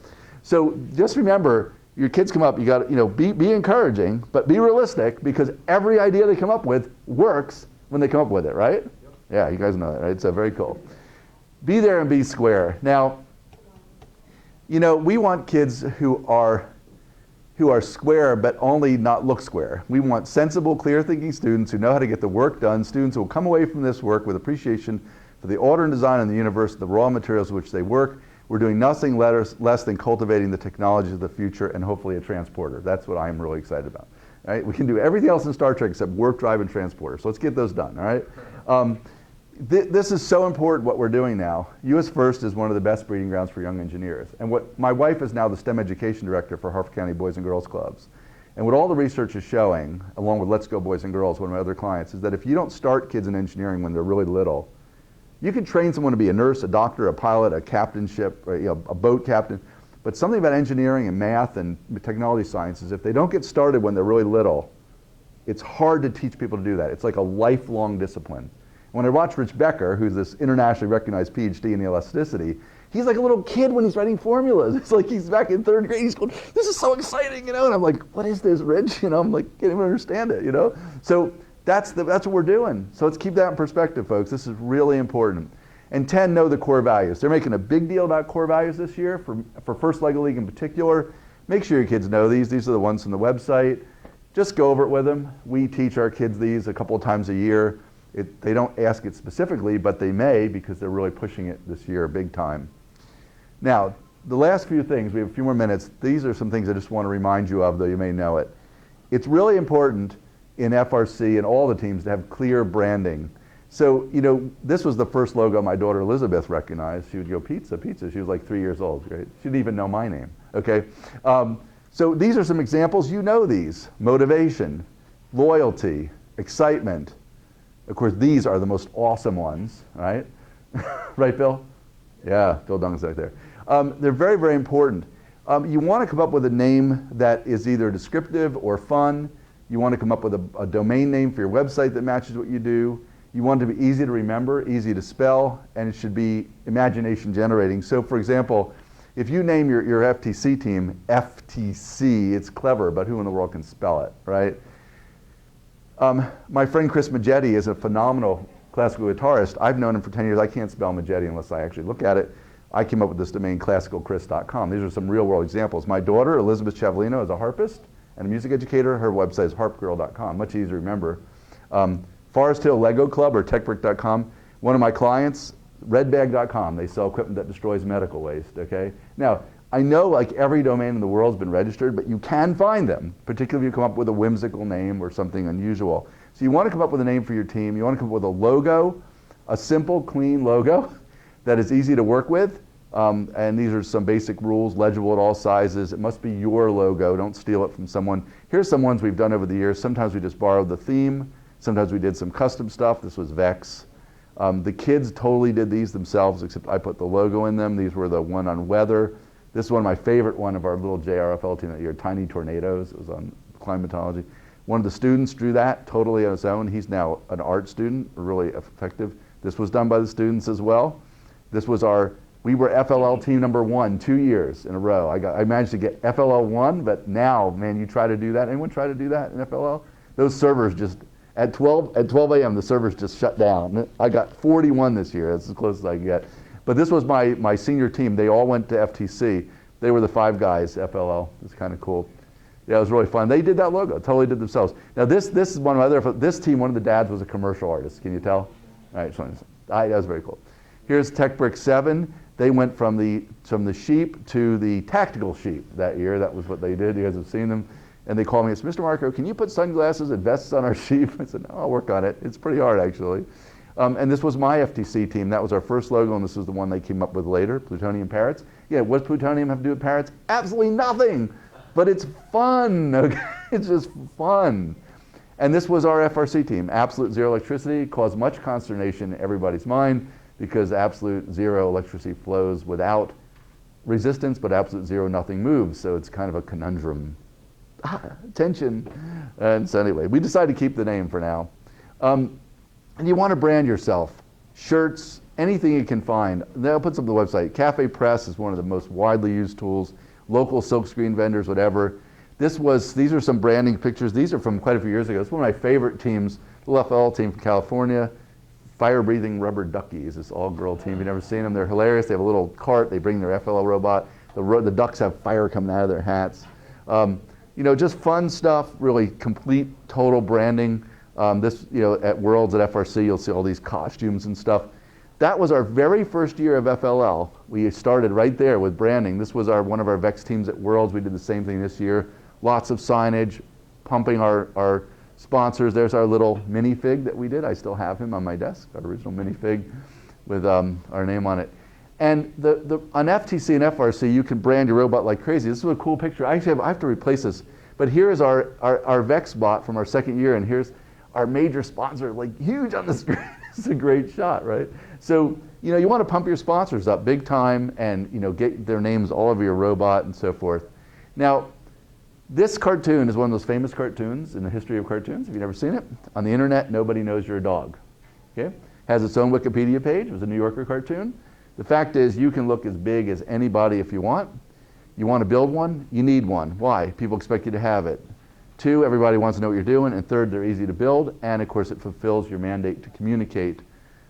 So just remember, your kids come up, you got to, be encouraging, but be realistic, because every idea they come up with works when they come up with it, right? Yep. Yeah, you guys know that, right? So very cool. Be there and be square. Now, we want kids who are square, but only not look square. We want sensible, clear-thinking students who know how to get the work done, students who will come away from this work with appreciation for the order and design in the universe, the raw materials which they work. We're doing nothing less than cultivating the technologies of the future and hopefully a transporter. That's what I'm really excited about. Right? We can do everything else in Star Trek except work, drive, and transporter. So let's get those done, all right? This is so important, what we're doing now. US First is one of the best breeding grounds for young engineers. And my wife is now the STEM education director for Harford County Boys and Girls Clubs. And what all the research is showing, along with Let's Go Boys and Girls, one of my other clients, is that if you don't start kids in engineering when they're really little, you can train someone to be a nurse, a doctor, a pilot, a captainship, or, a boat captain. But something about engineering and math and technology sciences, if they don't get started when they're really little, it's hard to teach people to do that. It's like a lifelong discipline. When I watch Rich Becker, who's this internationally recognized PhD in elasticity, he's like a little kid when he's writing formulas. It's like he's back in 3rd grade. He's going, "This is so exciting," And I'm like, "What is this, Rich?" I'm like, can't even understand it, So that's what we're doing. So let's keep that in perspective, folks. This is really important. And 10, know the core values. They're making a big deal about core values this year for First Lego League in particular. Make sure your kids know these. These are the ones from the website. Just go over it with them. We teach our kids these a couple of times a year. They don't ask it specifically, but they may, because they're really pushing it this year big time. Now, the last few things, we have a few more minutes. These are some things I just want to remind you of, though you may know it. It's really important in FRC and all the teams to have clear branding. So, this was the first logo my daughter Elizabeth recognized. She would go, "Pizza, pizza." She was like 3 years old, right? She didn't even know my name, okay? So these are some examples. You know these: motivation, loyalty, excitement. Of course, these are the most awesome ones, right? Right, Bill? Yeah, Bill Duncan's right there. They're very, very important. You want to come up with a name that is either descriptive or fun. You want to come up with a domain name for your website that matches what you do. You want it to be easy to remember, easy to spell, and it should be imagination generating. So, for example, if you name your FTC team FTC, it's clever, but who in the world can spell it, right? My friend Chris Maggietti is a phenomenal classical guitarist. I've known him for 10 years. I can't spell Maggietti unless I actually look at it. I came up with this domain, classicalchris.com. These are some real world examples. My daughter, Elizabeth Chavalino, is a harpist and a music educator. Her website is harpgirl.com, much easier to remember. Forest Hill Lego Club, or techbrick.com. One of my clients, redbag.com. They sell equipment that destroys medical waste, okay? Now, I know like every domain in the world has been registered, but you can find them, particularly if you come up with a whimsical name or something unusual. So you want to come up with a name for your team. You want to come up with a logo, a simple, clean logo that is easy to work with. And these are some basic rules, legible at all sizes. It must be your logo. Don't steal it from someone. Here's some ones we've done over the years. Sometimes we just borrowed the theme. Sometimes we did some custom stuff. This was Vex. The kids totally did these themselves, except I put the logo in them. These were the one on weather. This is one of my favorite one of our little JRFL team that year, Tiny Tornadoes. It was on climatology. One of the students drew that totally on his own. He's now an art student, really effective. This was done by the students as well. This was we were FLL team number 1 2 years in a row. I managed to get FLL 1, but now, man, you try to do that. Anyone try to do that in FLL? Those servers just, at 12 a.m., the servers just shut down. I got 41 this year. That's as close as I can get. But this was my senior team. They all went to FTC. They were the 5 guys, FLL. It's kind of cool. Yeah, it was really fun. They did that logo, totally did themselves. Now this is one of my other, this team, one of the dads was a commercial artist. Can you tell? All right, that was very cool. Here's TechBrick's 7. They went from the sheep to the tactical sheep that year. That was what they did. You guys have seen them. And they called me and said, "Mr. Marco, can you put sunglasses and vests on our sheep?" I said, "No, I'll work on it. It's pretty hard, actually." And this was my FTC team. That was our first logo, and this was the one they came up with later, Plutonium Parrots. Yeah, what does plutonium have to do with parrots? Absolutely nothing. But it's fun, okay? It's just fun. And this was our FRC team. Absolute zero electricity, caused much consternation in everybody's mind. because absolute zero electricity flows without resistance, but absolute zero nothing moves. So it's kind of a conundrum. Tension. And so anyway, we decided to keep the name for now. And you want to brand yourself. Shirts, anything you can find. They'll put some on the website. Cafe Press is one of the most widely used tools. Local silkscreen vendors, whatever. These are some branding pictures. These are from quite a few years ago. It's one of my favorite teams, the FL team from California. Fire-breathing rubber duckies, this all-girl team. If you've never seen them, they're hilarious. They have a little cart. They bring their FLL robot. The ducks have fire coming out of their hats. Just fun stuff, really complete, total branding. At Worlds at FRC, you'll see all these costumes and stuff. That was our very first year of FLL. We started right there with branding. This was one of our VEX teams at Worlds. We did the same thing this year. Lots of signage, pumping our sponsors. There's our little minifig that we did. I still have him on my desk, our original minifig with our name on it. And on FTC and FRC, you can brand your robot like crazy. This is a cool picture. I have to replace this. But here is our VEX bot from our second year, and here's our major sponsor, like huge on the screen. It's a great shot, right? So, you want to pump your sponsors up big time and, get their names all over your robot and so forth. Now, this cartoon is one of those famous cartoons in the history of cartoons. If you've never seen it, on the internet, nobody knows you're a dog. Okay? Has its own Wikipedia page. It was a New Yorker cartoon. The fact is, you can look as big as anybody if you want. You want to build one? You need one. Why? People expect you to have it. 2, everybody wants to know what you're doing. And 3rd, they're easy to build. And of course, it fulfills your mandate to communicate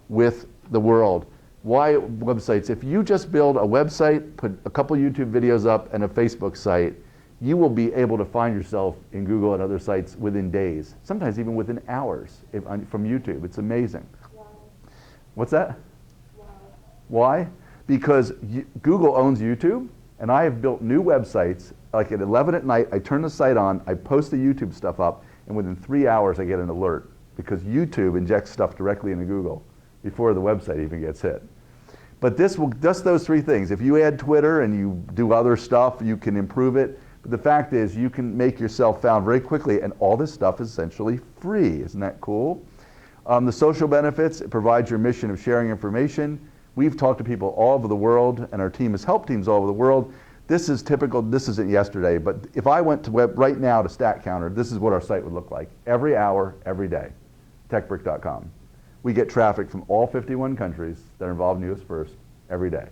with the world. Why websites? If you just build a website, put a couple YouTube videos up and a Facebook site, you will be able to find yourself in Google and other sites within days, sometimes even within hours from YouTube. It's amazing. Wow. What's that? Wow. Why? Because Google owns YouTube, and I have built new websites. Like at 11 at night, I turn the site on, I post the YouTube stuff up, and within 3 hours I get an alert because YouTube injects stuff directly into Google before the website even gets hit. But this will just those 3 things. If you add Twitter and you do other stuff, you can improve it. But the fact is, you can make yourself found very quickly, and all this stuff is essentially free. Isn't that cool? The social benefits, it provides your mission of sharing information. We've talked to people all over the world, and our team has helped teams all over the world. This is typical, this isn't yesterday, but if I went to web right now to StatCounter, this is what our site would look like. Every hour, every day, techbrick.com. We get traffic from all 51 countries that are involved in US First every day.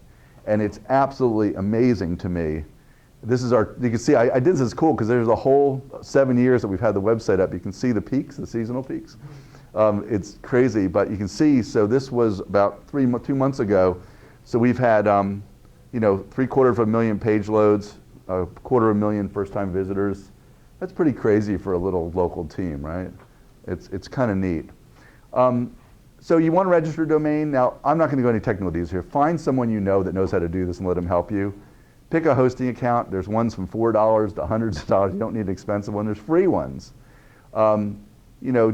And it's absolutely amazing to me. This is you can see, I did this, is cool because there's a whole 7 years that we've had the website up. You can see the peaks, the seasonal peaks. It's crazy, but you can see, so this was about 2 months ago. So we've had, 750,000 page loads, 250,000 first-time visitors. That's pretty crazy for a little local team, right? It's kind of neat. So you want to register a domain. Now, I'm not going to go into technical details here. Find someone you know that knows how to do this and let them help you. Pick a hosting account. There's ones from $4 to hundreds of dollars. You don't need an expensive one. There's free ones.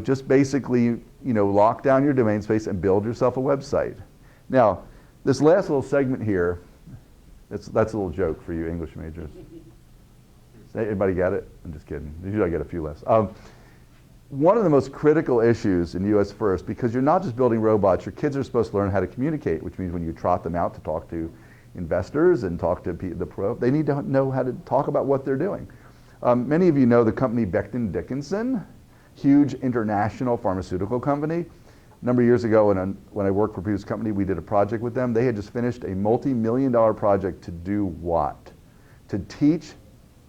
Just basically, lock down your domain space and build yourself a website. Now, this last little segment here, that's a little joke for you English majors. Anybody get it? I'm just kidding. Usually I get a few less. One of the most critical issues in US First, because you're not just building robots, your kids are supposed to learn how to communicate, which means when you trot them out to talk to investors and talk to the pro, they need to know how to talk about what they're doing. Many of you know the company Becton Dickinson, huge international pharmaceutical company. A number of years ago when I worked for a previous company, we did a project with them. They had just finished a multi-million-dollar project to do what? To teach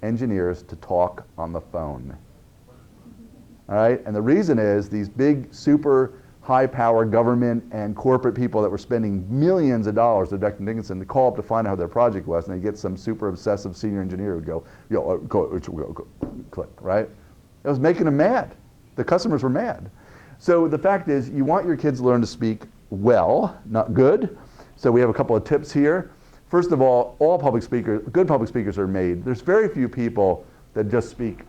engineers to talk on the phone. All right, and the reason is these big, super high-power government and corporate people that were spending millions of dollars at Becton Dickinson to call up to find out how their project was, and they get some super obsessive senior engineer who would go, click, right? It was making them mad. The customers were mad. So the fact is, you want your kids to learn to speak well, not good. So we have a couple of tips here. First of all public speakers, good public speakers are made. There's very few people that just speak.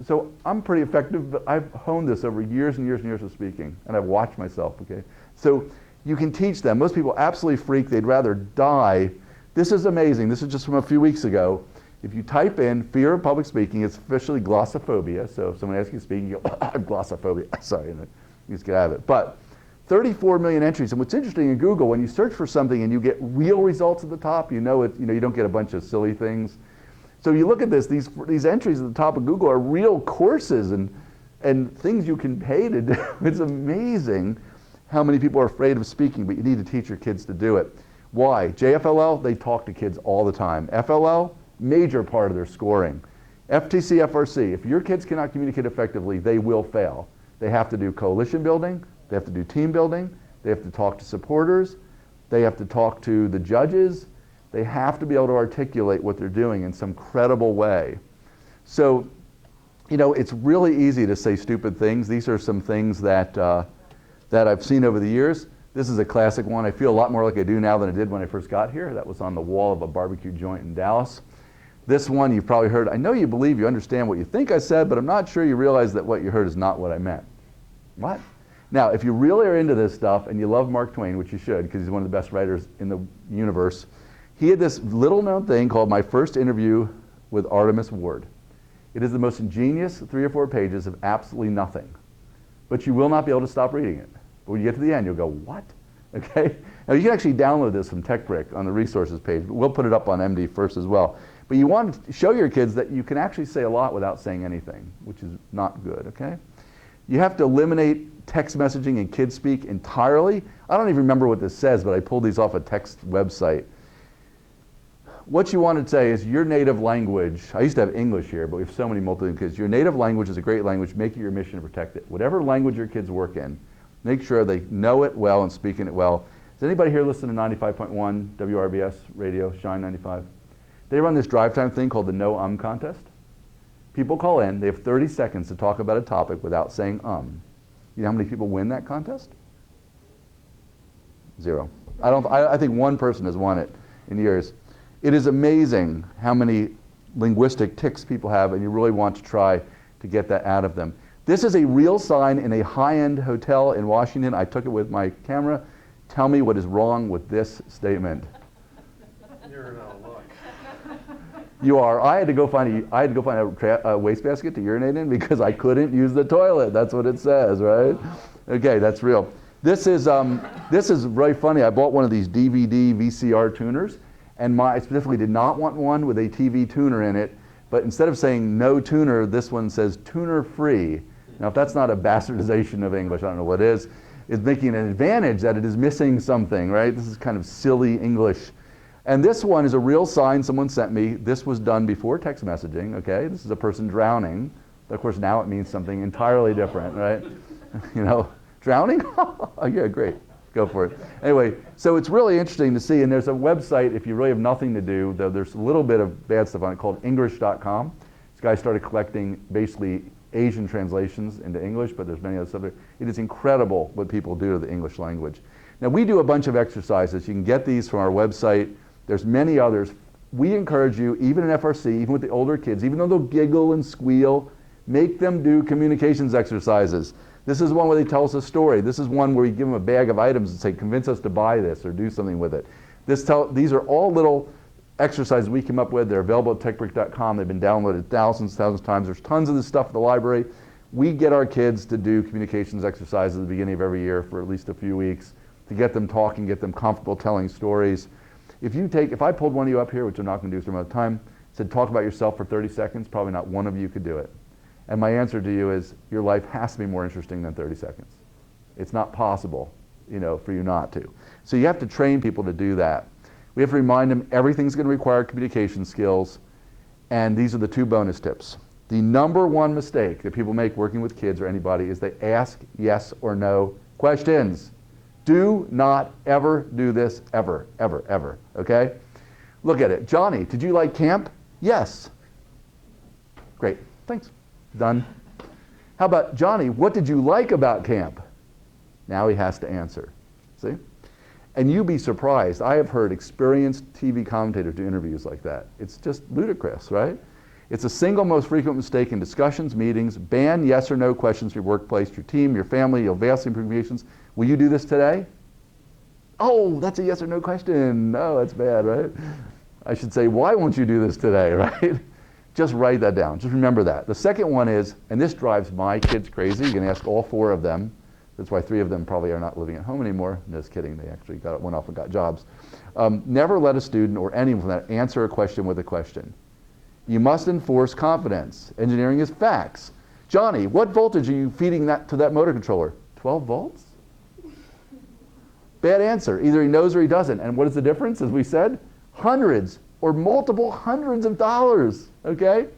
So I'm pretty effective, but I've honed this over years and years and years of speaking, and I've watched myself, okay? So you can teach them. Most people absolutely freak. They'd rather die. This is amazing. This is just from a few weeks ago. If you type in fear of public speaking, it's officially glossophobia. So if someone asks you to speak, you go, glossophobia. Sorry, you just get out of it. But 34 million entries. And what's interesting in Google, when you search for something and you get real results at the top, you know you don't get a bunch of silly things. So you look at this, these entries at the top of Google are real courses and things you can pay to do. It's amazing how many people are afraid of speaking, but you need to teach your kids to do it. Why? JFLL, they talk to kids all the time. FLL, major part of their scoring. FTC, FRC, if your kids cannot communicate effectively, they will fail. They have to do coalition building, they have to do team building, they have to talk to supporters, they have to talk to the judges, they have to be able to articulate what they're doing in some credible way. So, it's really easy to say stupid things. These are some things that I've seen over the years. This is a classic one. I feel a lot more like I do now than I did when I first got here. That was on the wall of a barbecue joint in Dallas. This one you've probably heard. I know you believe you understand what you think I said, but I'm not sure you realize that what you heard is not what I meant. What? Now, if you really are into this stuff and you love Mark Twain, which you should because he's one of the best writers in the universe, he had this little known thing called My First Interview with Artemis Ward. It is the most ingenious 3 or 4 pages of absolutely nothing. But you will not be able to stop reading it. But when you get to the end, you'll go, what? Okay? Now, you can actually download this from TechBrick on the resources page, but we'll put it up on MD first as well. But you want to show your kids that you can actually say a lot without saying anything, which is not good, okay? You have to eliminate text messaging and kid speak entirely. I don't even remember what this says, but I pulled these off a text website. What you want to say is your native language. I used to have English here, but we have so many multilingual kids. Your native language is a great language. Make it your mission to protect it. Whatever language your kids work in, make sure they know it well and speak in it well. Does anybody here listen to 95.1 WRBS radio, Shine 95? They run this drive time thing called the No contest. People call in. They have 30 seconds to talk about a topic without saying You know how many people win that contest? 0. I think 1 person has won it in years. It is amazing how many linguistic tics people have, and you really want to try to get that out of them. This is a real sign in a high-end hotel in Washington. I took it with my camera. Tell me what is wrong with this statement. You're in a look. You are. I had to go find a wastebasket to urinate in because I couldn't use the toilet. That's what it says, right? Okay, that's real. This is very funny. I bought one of these DVD VCR tuners, and I specifically did not want one with a TV tuner in it. But instead of saying no tuner, this one says tuner free. Now, if that's not a bastardization of English, I don't know what is. It's making an advantage that it is missing something, right? This is kind of silly English. And this one is a real sign someone sent me. This was done before text messaging, okay? This is a person drowning. But of course, now it means something entirely different, right? Drowning? Yeah, great. Go for it. Anyway, so it's really interesting to see, and there's a website, if you really have nothing to do, though there's a little bit of bad stuff on it, called English.com. This guy started collecting basically Asian translations into English, but there's many other stuff there. It is incredible what people do to the English language. Now, we do a bunch of exercises. You can get these from our website. There's many others. We encourage you, even in FRC, even with the older kids, even though they'll giggle and squeal, make them do communications exercises. This is one where they tell us a story. This is one where we give them a bag of items and say, convince us to buy this or do something with it. These are all little exercises we came up with. They're available at techbrick.com. They've been downloaded thousands of times. There's tons of this stuff at the library. We get our kids to do communications exercises at the beginning of every year for at least a few weeks to get them talking, get them comfortable telling stories. If I pulled one of you up here, which I'm not going to do for another time, said talk about yourself for 30 seconds, probably not one of you could do it. And my answer to you is your life has to be more interesting than 30 seconds. It's not possible, for you not to. So you have to train people to do that. We have to remind them everything's going to require communication skills, and these are the 2 bonus tips. The number 1 mistake that people make working with kids or anybody is they ask yes or no questions. Do not ever do this, ever, ever, ever, okay? Look at it. Johnny, did you like camp? Yes. Great, thanks. Done. How about, Johnny, what did you like about camp? Now he has to answer, see? And you'd be surprised. I have heard experienced TV commentators do interviews like that. It's just ludicrous, right? It's the single most frequent mistake in discussions, meetings. Ban yes or no questions for your workplace, your team, your family. You'll vastly improve communications. Will you do this today? Oh, that's a yes or no question. No, that's bad, right? I should say, why won't you do this today, right? Just write that down. Just remember that. The second one is, and this drives my kids crazy. You can ask all 4 of them. That's why 3 of them probably are not living at home anymore. Just kidding, they actually went off and got jobs. Never let a student or anyone from that answer a question with a question. You must enforce confidence. Engineering is facts. Johnny, what voltage are you feeding to that motor controller? 12 volts? Bad answer. Either he knows or he doesn't. And what is the difference, as we said? Hundreds or multiple hundreds of dollars, okay?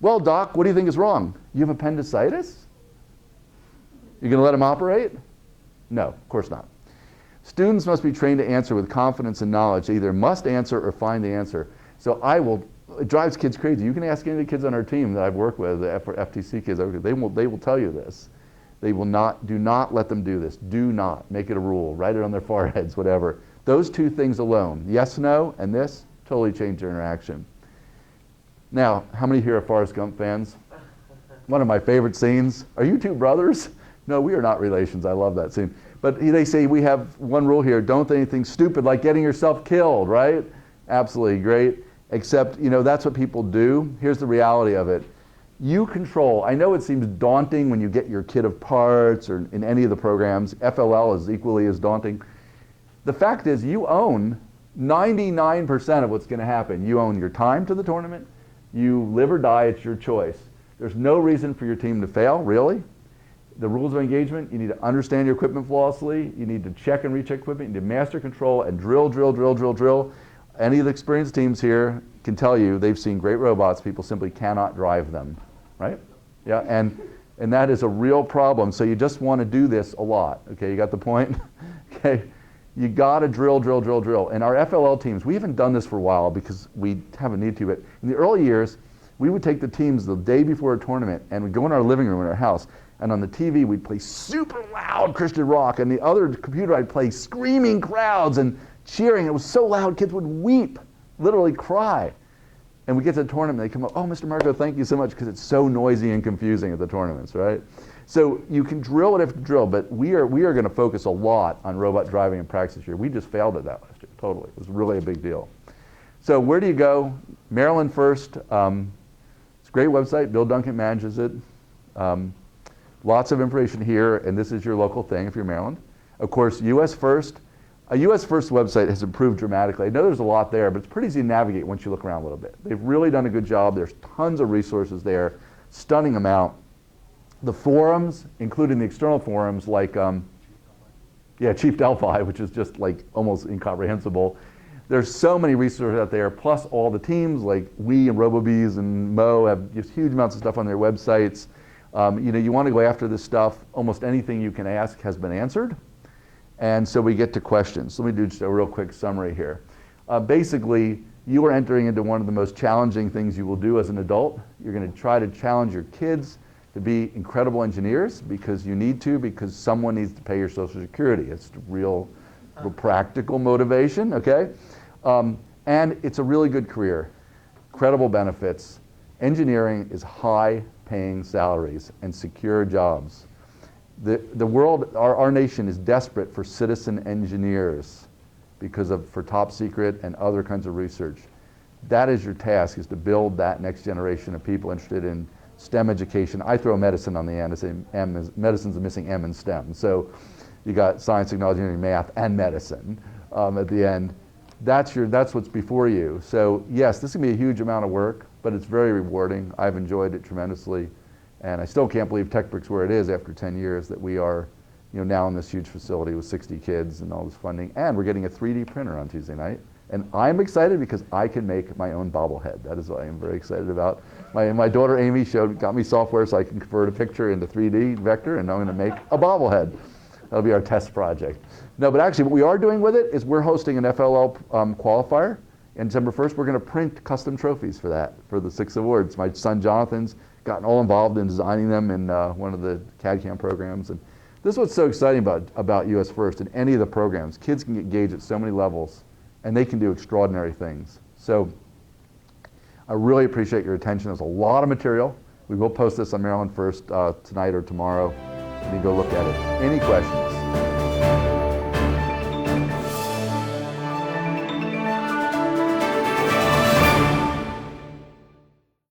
Well, doc, what do you think is wrong? You have appendicitis? You're going to let him operate? No, of course not. Students must be trained to answer with confidence and knowledge. They either must answer or find the answer. So it drives kids crazy. You can ask any of the kids on our team that I've worked with, the FTC kids, they will tell you this. Do not let them do this. Do not. Make it a rule. Write it on their foreheads, whatever. Those 2 things alone, yes, no, and this, totally change their interaction. Now, how many here are Forrest Gump fans? One of my favorite scenes. Are you 2 brothers? No, we are not relations. I love that scene. But they say we have one rule here. Don't do anything stupid like getting yourself killed, right? Absolutely great. Except, that's what people do. Here's the reality of it. You control. I know it seems daunting when you get your kit of parts or in any of the programs. FLL is equally as daunting. The fact is you own 99% of what's going to happen. You own your time to the tournament. You live or die. It's your choice. There's no reason for your team to fail, really. The rules of engagement, you need to understand your equipment flawlessly. You need to check and recheck equipment. You need to master control and drill, drill, drill, drill, drill. Any of the experienced teams here can tell you they've seen great robots. People simply cannot drive them, right? Yeah, and that is a real problem. So you just want to do this a lot. Okay, you got the point? Okay, you got to drill, drill, drill, drill. And our FLL teams, we haven't done this for a while because we haven't needed to, but in the early years, we would take the teams the day before a tournament and we'd go in our living room in our house, and on the TV we'd play super loud Christian rock, and the other computer I'd play screaming crowds and cheering. It was so loud kids would weep, literally cry. And we get to the tournament, they come up, oh, Mr. Marco, thank you so much, because it's so noisy and confusing at the tournaments, right? So you can drill what you have to drill, but we are going to focus a lot on robot driving and practice this year. We just failed at that last year, totally. It was really a big deal. So where do you go? Maryland First. It's a great website. Bill Duncan manages it. Lots of information here, and this is your local thing if you're Maryland. Of course, US First. A US First website has improved dramatically. I know there's a lot there, but it's pretty easy to navigate once you look around a little bit. They've really done a good job. There's tons of resources there, stunning amount. The forums, including the external forums like, Chief Delphi, which is just like almost incomprehensible. There's so many resources out there, plus all the teams like we and RoboBees and Mo have just huge amounts of stuff on their websites. You want to go after this stuff. Almost anything you can ask has been answered. And so we get to questions. Let me do just a real quick summary here. Basically, you are entering into one of the most challenging things you will do as an adult. You're going to try to challenge your kids to be incredible engineers because you need to, because someone needs to pay your Social Security. It's real practical motivation, okay? And it's a really good career. Incredible benefits. Engineering is high-paying salaries and secure jobs. The world, our nation is desperate for citizen engineers for top secret and other kinds of research. That is your task, is to build that next generation of people interested in STEM education. I throw medicine on the end. I say medicine's a missing M in STEM. So you got science, technology, engineering, math, and medicine at the end. That's what's before you. So yes, this is going to be a huge amount of work, but it's very rewarding. I've enjoyed it tremendously. And I still can't believe TechBrick's where it is after 10 years, that we are now in this huge facility with 60 kids and all this funding. And we're getting a 3D printer on Tuesday night. And I'm excited because I can make my own bobblehead. That is what I am very excited about. My daughter Amy got me software so I can convert a picture into 3D vector, and I'm going to make a bobblehead. That'll be our test project. No, but actually what we are doing with it is we're hosting an FLL qualifier. And December 1st, we're going to print custom trophies for that, for the 6 awards. My son Jonathan's gotten all involved in designing them in one of the CAD/CAM programs. And this is what's so exciting about US First and any of the programs. Kids can get engaged at so many levels, and they can do extraordinary things. So I really appreciate your attention. There's a lot of material. We will post this on Maryland First tonight or tomorrow. You can go look at it. Any questions?